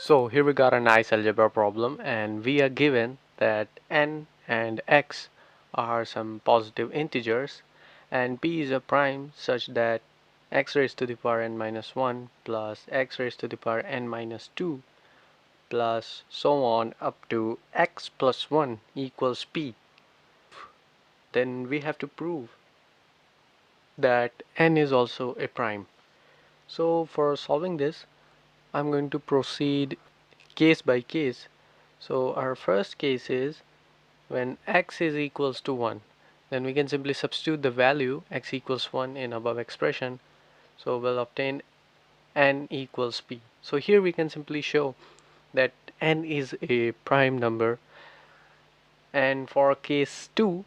So here we got a nice algebra problem, and we are given that n and x are some positive integers and p is a prime such that x raised to the power n minus 1 plus x raised to the power n minus 2 plus so on up to x plus 1 equals p. Then we have to prove that n is also a prime. So for solving this, I'm going to proceed case by case. So our first case is when x is equals to 1, then we can simply substitute the value x equals 1 in above expression. So we'll obtain n equals p. So here we can simply show that n is a prime number, and for case 2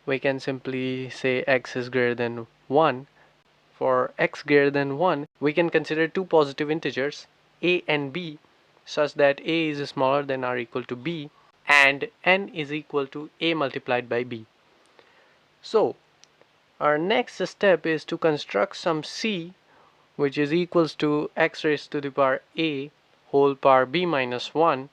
we can simply say x is greater than 1. For x greater than 1, we can consider two positive integers a and b such that a is smaller than or equal to b and n is equal to a multiplied by b. So our next step is to construct some c which is equals to x raised to the power a whole power b minus 1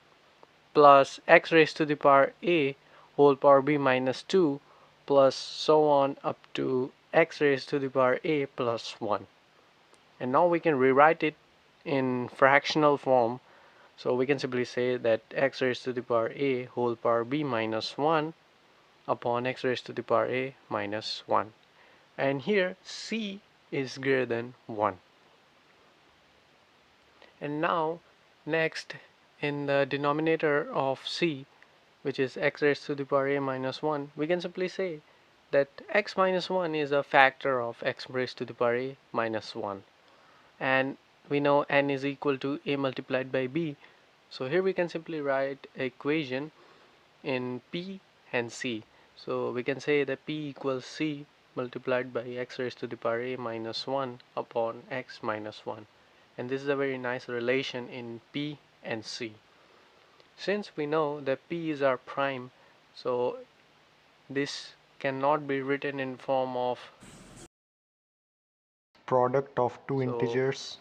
plus x raised to the power a whole power b minus 2 plus so on up to x raised to the power a plus 1. And now we can rewrite it in fractional form. So we can simply say that x raised to the power a whole power b minus 1 upon x raised to the power a minus 1. And here c is greater than 1. And now next, in the denominator of c, which is x raised to the power a minus 1, we can simply say that x minus 1 is a factor of x raised to the power a minus 1. And we know n is equal to a multiplied by b. So here we can simply write an equation in p and c. So we can say that p equals c multiplied by x raised to the power a minus 1 upon x minus 1. And this is a very nice relation in p and c. Since we know that p is our prime, so this cannot be written in form of product of two so integers.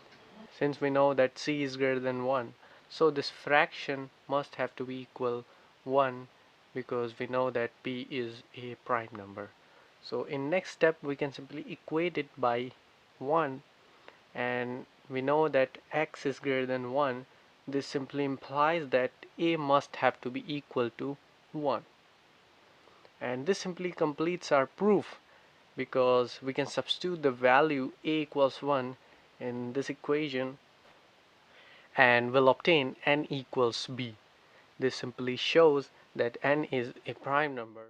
since we know that c is greater than 1, so this fraction must have to be equal 1 because we know that p is a prime number. So in next step we can simply equate it by 1, and we know that x is greater than 1. This simply implies that a must have to be equal to 1. And this simply completes our proof because we can substitute the value a equals 1 in this equation and will obtain n equals b. This simply shows that n is a prime number.